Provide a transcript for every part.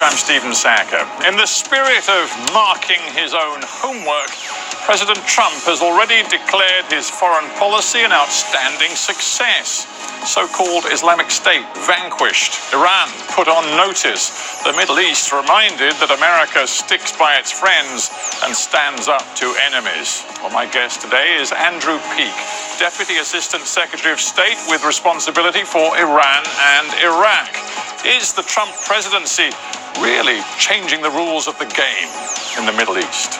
I'm Stephen Sackur. In the spirit of marking his own homework, President Trump has already declared his foreign policy an outstanding success. So-called Islamic State vanquished. Iran put on notice. The Middle East reminded that America sticks by its friends and stands up to enemies. Well, my guest today is Andrew Peake, Deputy Assistant Secretary of State with responsibility for Iran and Iraq. Is the Trump presidency really changing the rules of the game in the Middle East?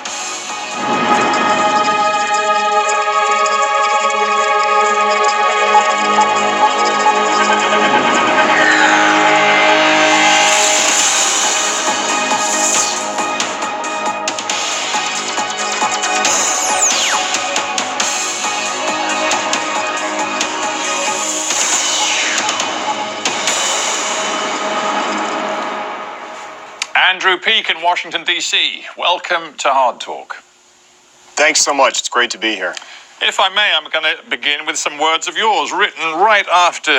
Andrew Peake in Washington, D.C. Welcome to Hard Talk. Thanks so much. It's great to be here. If I may, I'm going to begin with some words of yours written right after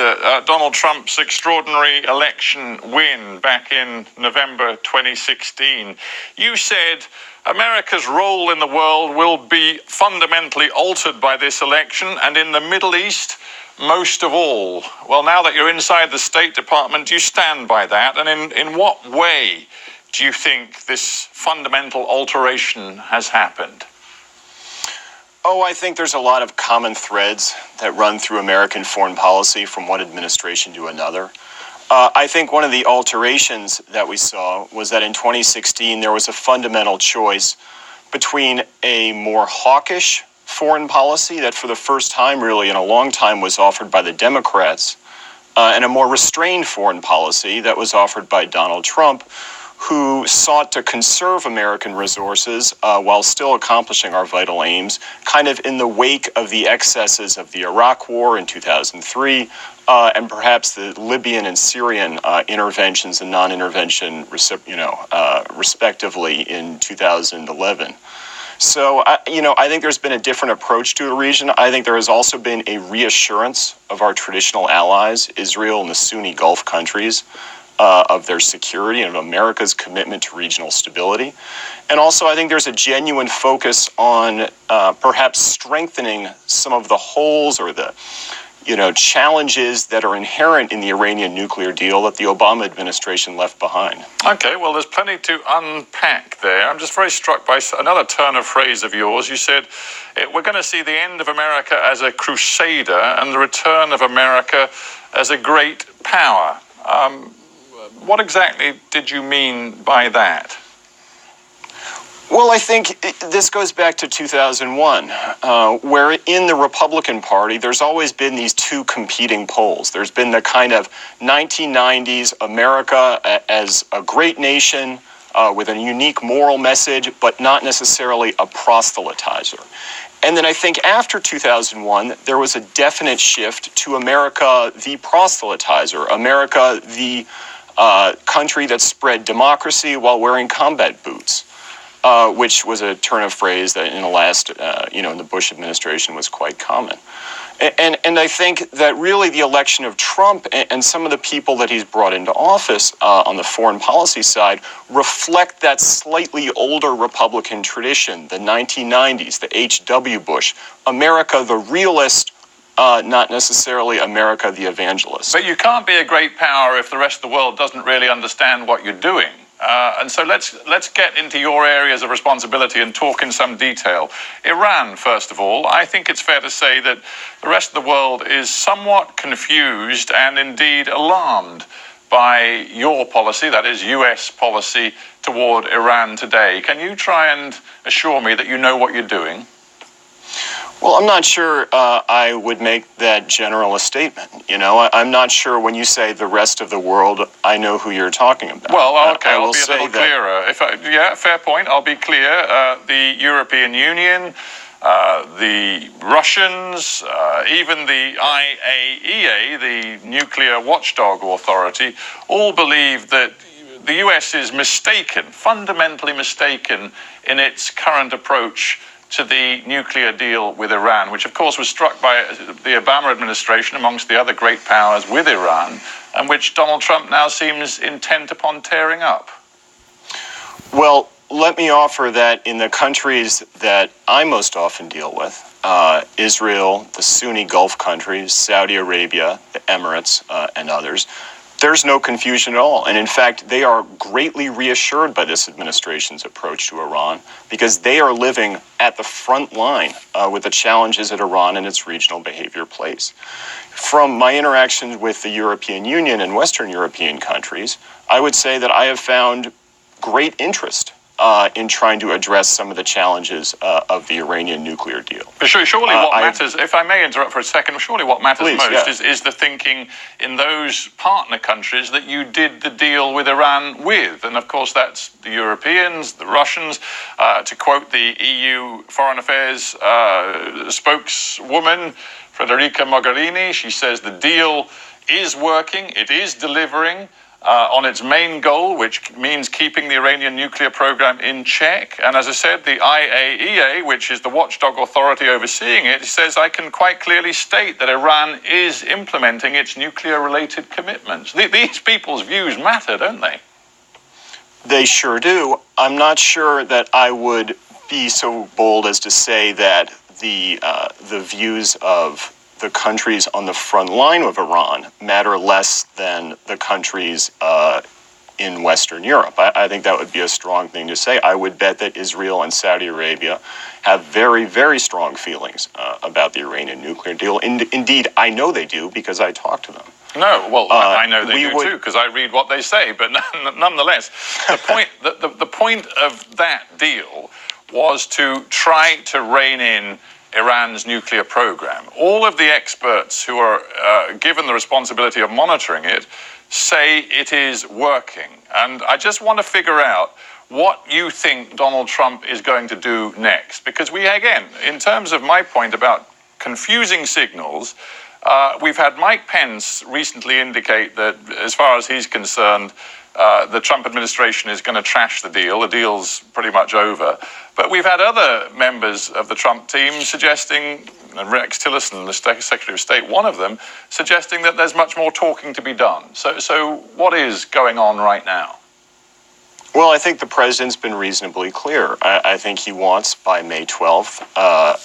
Donald Trump's extraordinary election win back in November 2016. You said America's role in the world will be fundamentally altered by this election, and in the Middle East, most of all. Well, now that you're inside the State Department, do you stand by that? And in what way do you think this fundamental alteration has happened? Oh, I think there's a lot of common threads that run through American foreign policy from one administration to another. I think one of the alterations that we saw was that in 2016 there was a fundamental choice between a more hawkish foreign policy that for the first time really in a long time was offered by the Democrats and a more restrained foreign policy that was offered by Donald Trump, who sought to conserve American resources while still accomplishing our vital aims, kind of in the wake of the excesses of the Iraq War in 2003 and perhaps the Libyan and Syrian interventions and non-intervention, respectively, in 2011. So, I think there's been a different approach to the region. I think there has also been a reassurance of our traditional allies, Israel and the Sunni Gulf countries, of their security and of America's commitment to regional stability. And also, I think there's a genuine focus on perhaps strengthening some of the holes or the challenges that are inherent in the Iranian nuclear deal that the Obama administration left behind. Okay, well, there's plenty to unpack there. I'm just very struck by another turn of phrase of yours. You said, we're going to see the end of America as a crusader and the return of America as a great power. What exactly did you mean by that? Well, I think this goes back to 2001, where in the Republican Party, there's always been these two competing poles. There's been the kind of 1990s America as a great nation with a unique moral message, but not necessarily a proselytizer. And then I think after 2001, there was a definite shift to America the proselytizer, America the country that spread democracy while wearing combat boots. Which was a turn of phrase that in the last, in the Bush administration was quite common. And I think that really the election of Trump and some of the people that he's brought into office on the foreign policy side reflect that slightly older Republican tradition, the 1990s, the H.W. Bush, America the realist, not necessarily America the evangelist. But you can't be a great power if the rest of the world doesn't really understand what you're doing. And so let's get into your areas of responsibility and talk in some detail. Iran, first of all, I think it's fair to say that the rest of the world is somewhat confused and indeed alarmed by your policy, that is U.S. policy toward Iran today. Can you try and assure me that you know what you're doing? Well, I'm not sure I would make that general a statement. I'm not sure when you say the rest of the world, I know who you're talking about. Well, okay, I'll be a little clearer. Fair point. I'll be clear. The European Union, the Russians, even the IAEA, the Nuclear Watchdog Authority, all believe that the US is mistaken, fundamentally mistaken in its current approach to the nuclear deal with Iran, which of course was struck by the Obama administration amongst the other great powers with Iran, and which Donald Trump now seems intent upon tearing up. Well, let me offer that in the countries that I most often deal with, Israel, the Sunni Gulf countries, Saudi Arabia, the Emirates, and others, there's no confusion at all. And in fact, they are greatly reassured by this administration's approach to Iran because they are living at the front line with the challenges that Iran and its regional behavior place. From my interactions with the European Union and Western European countries, I would say that I have found great interest in trying to address some of the challenges of the Iranian nuclear deal. But surely what matters, if I may interrupt for a second, surely what matters please, most is the thinking in those partner countries that you did the deal with Iran with. And of course, that's the Europeans, the Russians. To quote the EU Foreign Affairs spokeswoman, Federica Mogherini, she says the deal is working, it is delivering on its main goal, which means keeping the Iranian nuclear program in check. And as I said, the IAEA, which is the watchdog authority overseeing it, says I can quite clearly state that Iran is implementing its nuclear-related commitments. These people's views matter, don't they? They sure do. I'm not sure that I would be so bold as to say that the views of the countries on the front line of Iran matter less than the countries in Western Europe. I think that would be a strong thing to say. I would bet that Israel and Saudi Arabia have very, very strong feelings about the Iranian nuclear deal. Indeed, I know they do because I talk to them. No, well, I know they do too because I read what they say. But nonetheless, the point of that deal was to try to rein in Iran's nuclear program. All of the experts who are given the responsibility of monitoring it say it is working. And I just want to figure out what you think Donald Trump is going to do next. Because we, again, in terms of my point about confusing signals, we've had Mike Pence recently indicate that, as far as he's concerned, the Trump administration is going to trash the deal. The deal's pretty much over. But we've had other members of the Trump team suggesting, and Rex Tillerson, the Secretary of State, one of them, suggesting that there's much more talking to be done. So what is going on right now? Well, I think the president's been reasonably clear. I think he wants, by May 12th,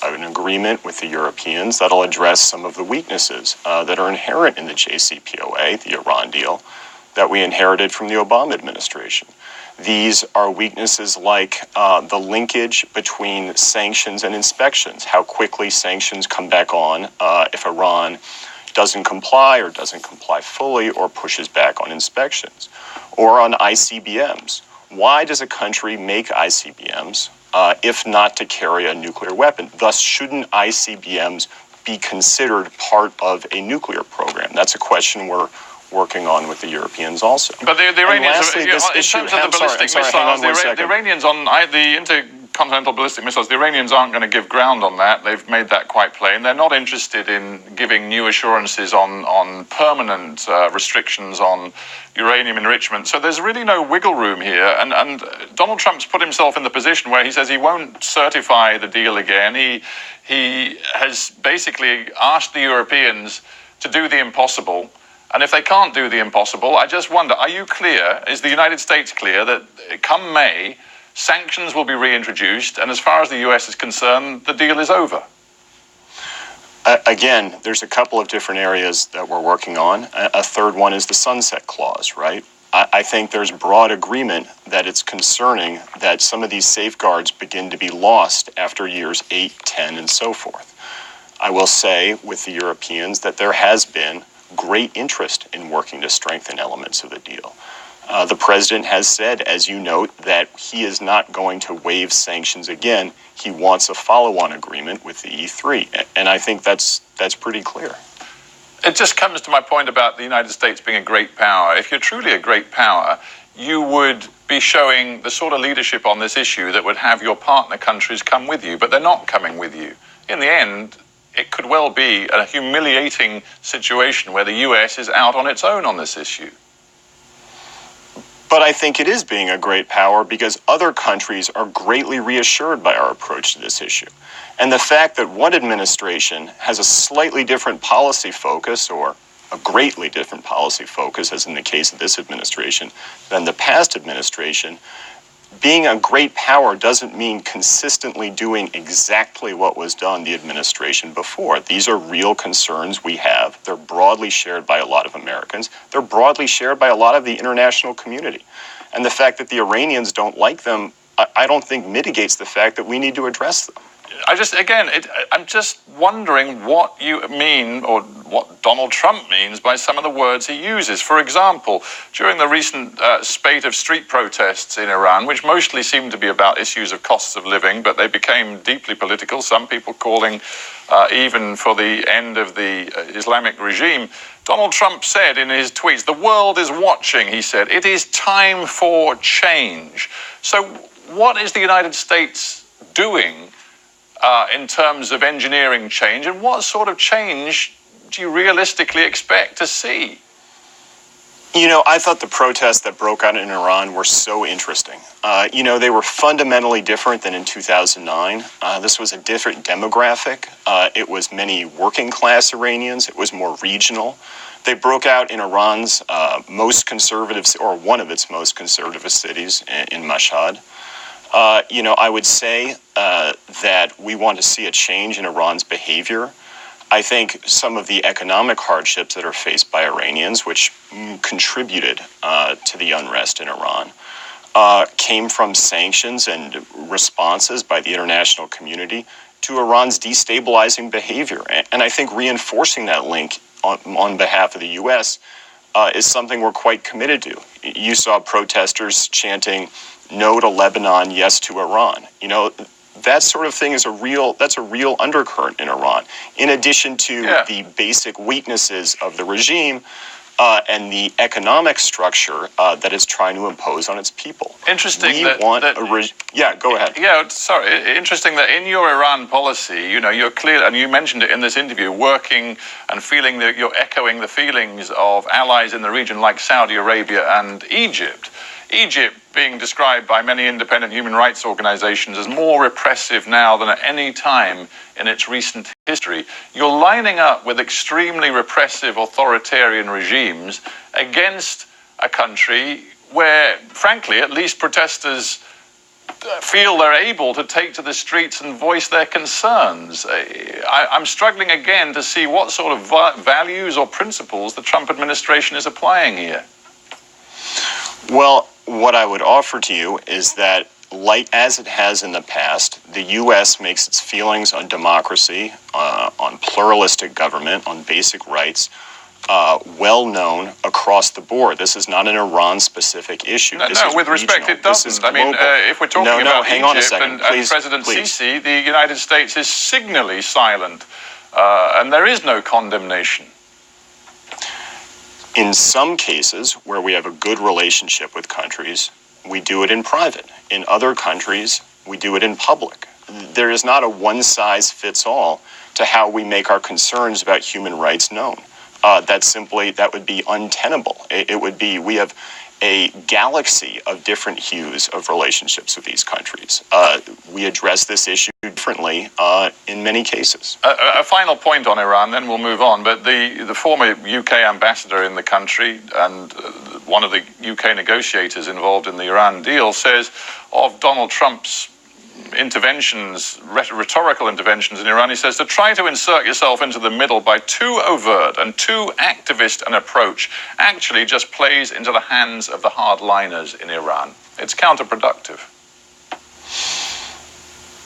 an agreement with the Europeans that'll address some of the weaknesses that are inherent in the JCPOA, the Iran deal, that we inherited from the Obama administration. These are weaknesses like the linkage between sanctions and inspections, how quickly sanctions come back on if Iran doesn't comply or doesn't comply fully or pushes back on inspections, or on ICBMs. Why does a country make ICBMs if not to carry a nuclear weapon? Thus, shouldn't ICBMs be considered part of a nuclear program? That's a question we're working on with the Europeans also. But the Iranians, lastly, in terms of the ballistic missiles, the Iranians on the intercontinental ballistic missiles, the Iranians aren't going to give ground on that. They've made that quite plain. They're not interested in giving new assurances on permanent restrictions on uranium enrichment. So there's really no wiggle room here. And Donald Trump's put himself in the position where he says he won't certify the deal again. He has basically asked the Europeans to do the impossible. And if they can't do the impossible, I just wonder, are you clear, is the United States clear that come May, sanctions will be reintroduced, and as far as the US is concerned, the deal is over? Again, there's a couple of different areas that we're working on. A third one is the sunset clause, right? I think there's broad agreement that it's concerning that some of these safeguards begin to be lost after years 8, 10, and so forth. I will say with the Europeans that there has been great interest in working to strengthen elements of the deal. The president has said, as you note, that he is not going to waive sanctions again. He wants a follow-on agreement with the E3, and I think that's pretty clear. It just comes to my point about the United States being a great power. If you're truly a great power, you would be showing the sort of leadership on this issue that would have your partner countries come with you, but they're not coming with you. In the end, it could well be a humiliating situation where the US is out on its own on this issue. But I think it is being a great power because other countries are greatly reassured by our approach to this issue. And the fact that one administration has a slightly different policy focus, or a greatly different policy focus, as in the case of this administration, than the past administration, being a great power doesn't mean consistently doing exactly what was done the administration before. These are real concerns we have. They're broadly shared by a lot of Americans. They're broadly shared by a lot of the international community. And the fact that the Iranians don't like them, I don't think mitigates the fact that we need to address them. I'm just wondering what you mean, or what Donald Trump means by some of the words he uses. For example, during the recent spate of street protests in Iran, which mostly seemed to be about issues of costs of living, but they became deeply political, some people calling even for the end of the Islamic regime, Donald Trump said in his tweets, "The world is watching," he said. "It is time for change." So what is the United States doing in terms of engineering change, and what sort of change do you realistically expect to see? You know, I thought the protests that broke out in Iran were so interesting. They were fundamentally different than in 2009. This was a different demographic. It was many working class Iranians. It was more regional. They broke out in Iran's most conservative, or one of its most conservative cities, in Mashhad. I would say that we want to see a change in Iran's behavior. I think some of the economic hardships that are faced by Iranians, which contributed to the unrest in Iran, came from sanctions and responses by the international community to Iran's destabilizing behavior. And I think reinforcing that link on behalf of the U.S. Is something we're quite committed to. You saw protesters chanting, "No to Lebanon, yes to Iran." That sort of thing is a real undercurrent in Iran, in addition to the basic weaknesses of the regime and the economic structure that it's trying to impose on its people. Interesting. Go ahead. Interesting that in your Iran policy, you're clear, and you mentioned it in this interview, working and feeling that you're echoing the feelings of allies in the region like Saudi Arabia and Egypt. Egypt being described by many independent human rights organizations as more repressive now than at any time in its recent history. You're lining up with extremely repressive authoritarian regimes against a country where, frankly, at least protesters feel they're able to take to the streets and voice their concerns. I'm struggling again to see what sort of values or principles the Trump administration is applying here. Well, what I would offer to you is that, like as it has in the past, the U.S. makes its feelings on democracy, on pluralistic government, on basic rights, well known across the board. This is not an Iran-specific issue. With respect, it doesn't. If we're talking about Egypt and President Sisi, the United States is signally silent, and there is no condemnation. In some cases where we have a good relationship with countries, we do it in private. In other countries, we do it in public. There is not a one-size-fits-all to how we make our concerns about human rights known. That would be untenable. We have a galaxy of different hues of relationships with these countries. We address this issue differently in many cases. A final point on Iran, then we'll move on. But the former UK ambassador in the country and one of the UK negotiators involved in the Iran deal says of Donald Trump's rhetorical interventions in Iran, he says, to try to insert yourself into the middle by too overt and too activist an approach actually just plays into the hands of the hardliners in Iran. It's counterproductive.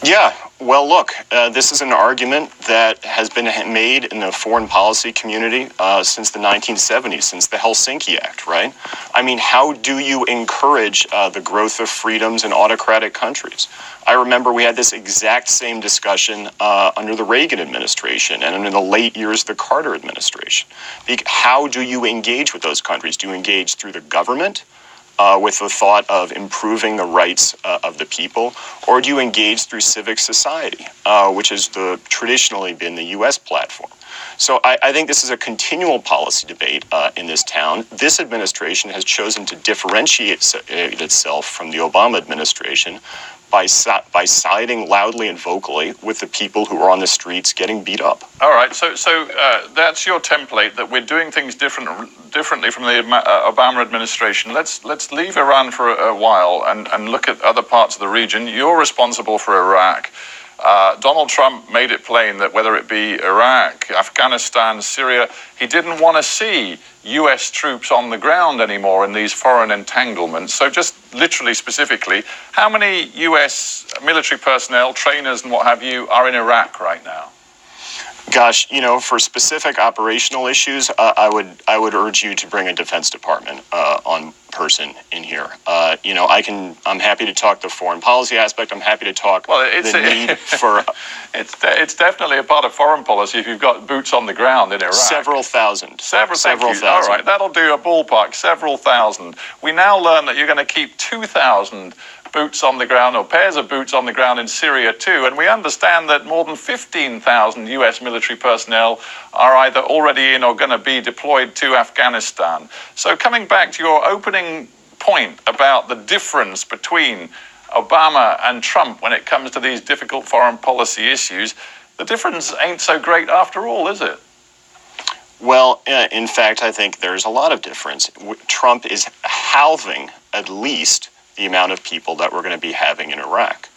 Yeah, well, look, this is an argument that has been made in the foreign policy community since the 1970s, since the Helsinki Act, right? I mean, how do you encourage the growth of freedoms in autocratic countries? I remember we had this exact same discussion under the Reagan administration and in the late years of the Carter administration. How do you engage with those countries? Do you engage through the government? With the thought of improving the rights of the people, or do you engage through civic society, which has traditionally been the U.S. platform? So I think this is a continual policy debate in this town. This administration has chosen to differentiate itself from the Obama administration by siding loudly and vocally with the people who are on the streets getting beat up. All right, so that's your template, that we're doing things differently from the Obama administration. Let's leave Iran for a while and look at other parts of the region. You're responsible for Iraq. Donald Trump made it plain that whether it be Iraq, Afghanistan, Syria, he didn't want to see U.S. troops on the ground anymore in these foreign entanglements. So just literally, specifically, how many U.S. military personnel, trainers and what have you, are in Iraq right now? Gosh, for specific operational issues, I would urge you to bring a Defense Department on person in here. I'm happy to talk the foreign policy aspect. I'm happy to talk the need for. It's definitely a part of foreign policy if you've got boots on the ground in Iraq. Several thousand. Several thousand. All right, that'll do a ballpark. Several thousand. We now learn that you're going to keep 2,000 boots on the ground, or pairs of boots on the ground in Syria too. And we understand that more than 15,000 U.S. military personnel are either already in or going to be deployed to Afghanistan. So coming back to your opening point about the difference between Obama and Trump when it comes to these difficult foreign policy issues, the difference ain't so great after all, is it? Well, in fact, I think there's a lot of difference. Trump is halving at least the amount of people that we're going to be having in Iraq.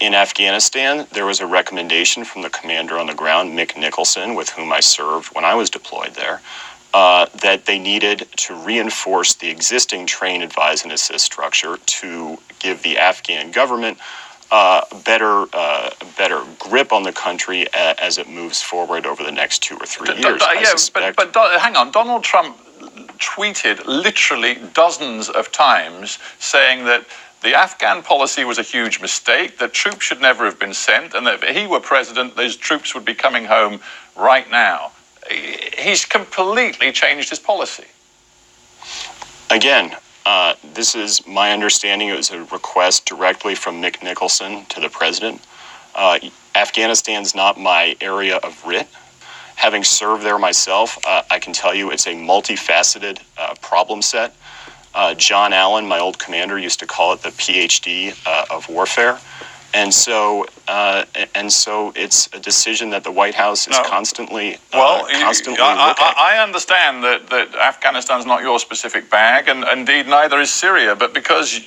In Afghanistan, there was a recommendation from the commander on the ground, Mick Nicholson, with whom I served when I was deployed there, that they needed to reinforce the existing train, advise, and assist structure to give the Afghan government better grip on the country as it moves forward over the next 2 or 3 years. But hang on, Donald Trump tweeted literally dozens of times saying that the Afghan policy was a huge mistake, that troops should never have been sent, and that if he were president, those troops would be coming home right now. He's completely changed his policy. Again, this is my understanding. It was a request directly from Mick Nicholson to the president. Afghanistan's not my area of writ. Having served there myself, I can tell you it's a multifaceted problem set. John Allen, my old commander, used to call it the PhD of warfare. And so it's a decision that the White House is constantly looking at. I understand that Afghanistan's not your specific bag, and indeed neither is Syria, but because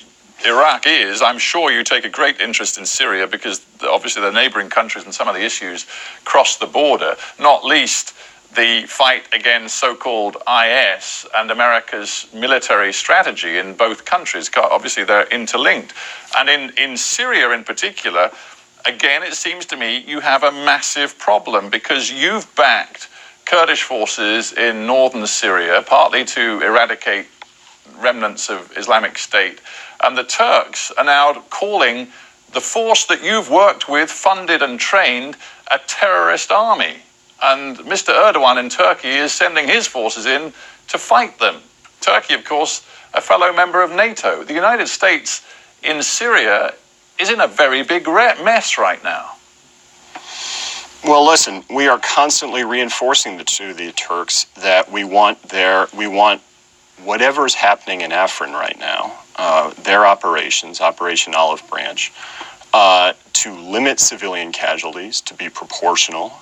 Iraq is, I'm sure you take a great interest in Syria because obviously the neighboring countries and some of the issues cross the border, not least the fight against so-called IS and America's military strategy in both countries. Obviously they're interlinked. And in Syria in particular, again, it seems to me you have a massive problem because you've backed Kurdish forces in northern Syria, partly to eradicate remnants of Islamic State. And the Turks are now calling the force that you've worked with, funded and trained, a terrorist army. And Mr. Erdogan in Turkey is sending his forces in to fight them. Turkey, of course, a fellow member of NATO. The United States in Syria is in a very big mess right now. Well, listen, we are constantly reinforcing to the Turks that we want whatever's happening in Afrin right now, their operations, Operation Olive Branch, to limit civilian casualties, to be proportional,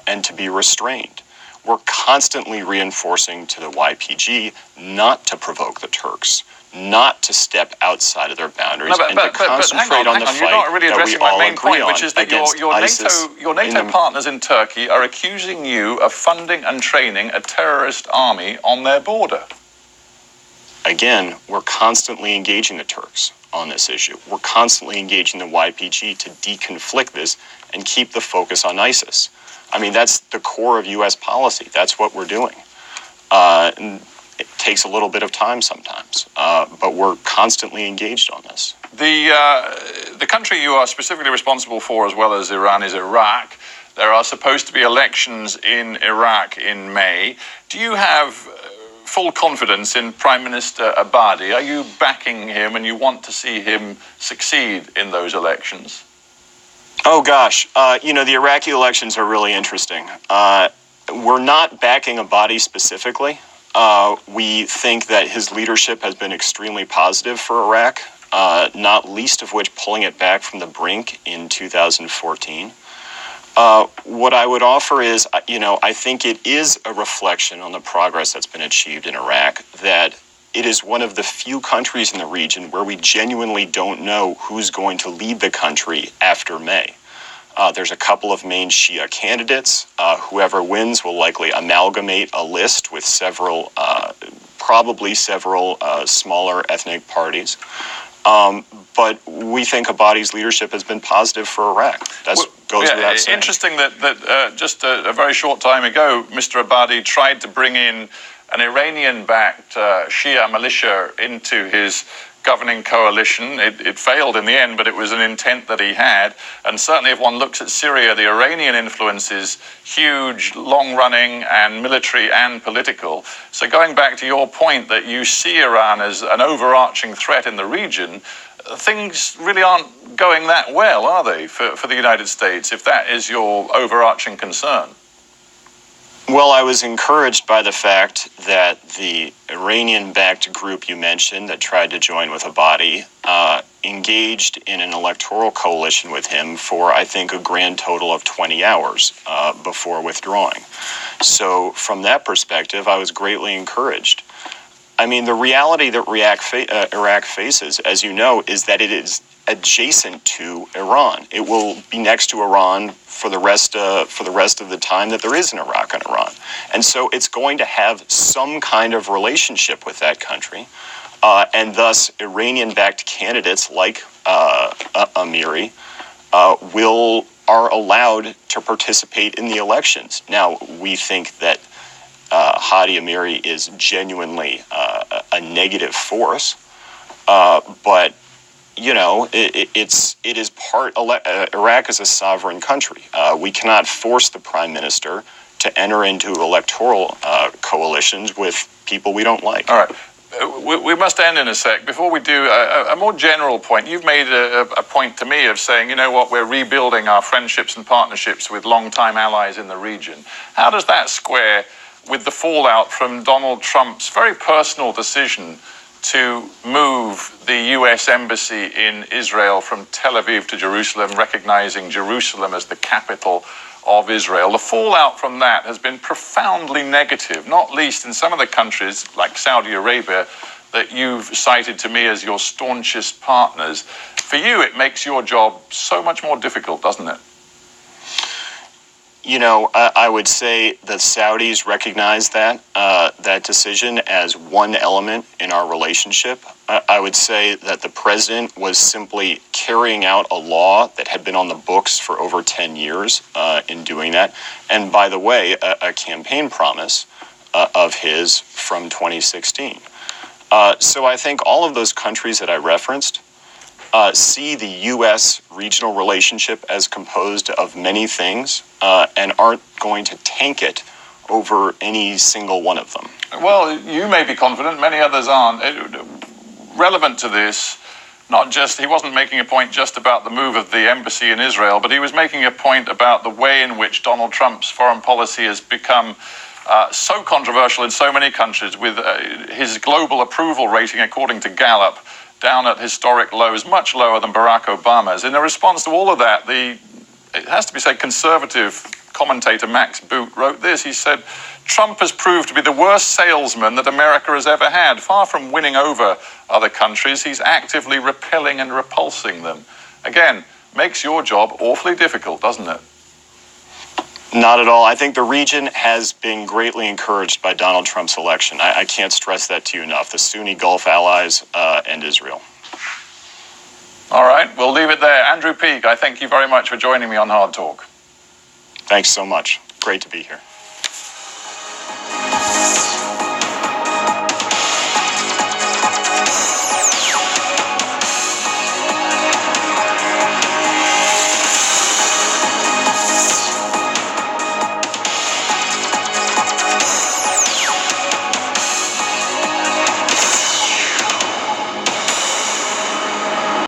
and to be restrained. We're constantly reinforcing to the YPG not to provoke the Turks, not to step outside of their boundaries, and to concentrate on the fight. You're not really addressing my main point, which is that your NATO partners in Turkey are accusing you of funding and training a terrorist army on their border. Again, we're constantly engaging the Turks on this issue. We're constantly engaging the YPG to deconflict this and keep the focus on ISIS. I mean, that's the core of U.S. policy. That's what we're doing. And it takes a little bit of time sometimes, but we're constantly engaged on this. The country you are specifically responsible for, as well as Iran, is Iraq. There are supposed to be elections in Iraq in May. Do you have full confidence in Prime Minister Abadi? Are you backing him and you want to see him succeed in those elections? Oh, gosh. The Iraqi elections are really interesting. we're not backing Abadi specifically. We think that his leadership has been extremely positive for Iraq, not least of which pulling it back from the brink in 2014. What I would offer is, I think it is a reflection on the progress that's been achieved in Iraq, that it is one of the few countries in the region where we genuinely don't know who's going to lead the country after May. There's a couple of main Shia candidates. Whoever wins will likely amalgamate a list with probably several smaller ethnic parties. But we think Abadi's leadership has been positive for Iraq. That goes without saying. Interesting that just a very short time ago, Mr. Abadi tried to bring in an Iranian-backed Shia militia into his governing coalition. It failed in the end, but it was an intent that he had. And certainly if one looks at Syria, the Iranian influence is huge, long-running, and military and political. So going back to your point that you see Iran as an overarching threat in the region, things really aren't going that well, are they, for the United States, if that is your overarching concern? Well, I was encouraged by the fact that the Iranian-backed group you mentioned that tried to join with Abadi engaged in an electoral coalition with him for, I think, a grand total of 20 hours before withdrawing. So from that perspective, I was greatly encouraged. I mean, the reality that Iraq faces, as you know, is that it is adjacent to Iran. It will be next to Iran for the rest of the time that there is an Iraq and Iran. And so it's going to have some kind of relationship with that country. And thus, Iranian-backed candidates like Amiri are allowed to participate in the elections. Now, we think that Hadi Amiri is genuinely a negative force, but it is part. Iraq is a sovereign country. We cannot force the prime minister to enter into electoral coalitions with people we don't like. All right. We must end in a sec. Before we do, a more general point. You've made a point to me of saying, you know what, we're rebuilding our friendships and partnerships with longtime allies in the region. How does that square with the fallout from Donald Trump's very personal decision to move the U.S. Embassy in Israel from Tel Aviv to Jerusalem, recognizing Jerusalem as the capital of Israel? The fallout from that has been profoundly negative, not least in some of the countries like Saudi Arabia that you've cited to me as your staunchest partners. For you, it makes your job so much more difficult, doesn't it? I would say the Saudis recognize that decision as one element in our relationship. I would say that the president was simply carrying out a law that had been on the books for over 10 years in doing that. And by the way, a campaign promise of his from 2016. So I think all of those countries that I referenced see the U.S. regional relationship as composed of many things and aren't going to tank it over any single one of them. Well, you may be confident, many others aren't. Relevant to this, he wasn't making a point just about the move of the embassy in Israel, but he was making a point about the way in which Donald Trump's foreign policy has become so controversial in so many countries, with his global approval rating, according to Gallup, down at historic lows, much lower than Barack Obama's. In a response to all of that, it has to be said, conservative commentator Max Boot wrote this. He said, Trump has proved to be the worst salesman that America has ever had. Far from winning over other countries, he's actively repelling and repulsing them. Again, makes your job awfully difficult, doesn't it? Not at all. I think the region has been greatly encouraged by Donald Trump's election. I can't stress that to you enough. The Sunni Gulf allies and Israel. All right, we'll leave it there. Andrew Peake, I thank you very much for joining me on Hard Talk. Thanks so much. Great to be here.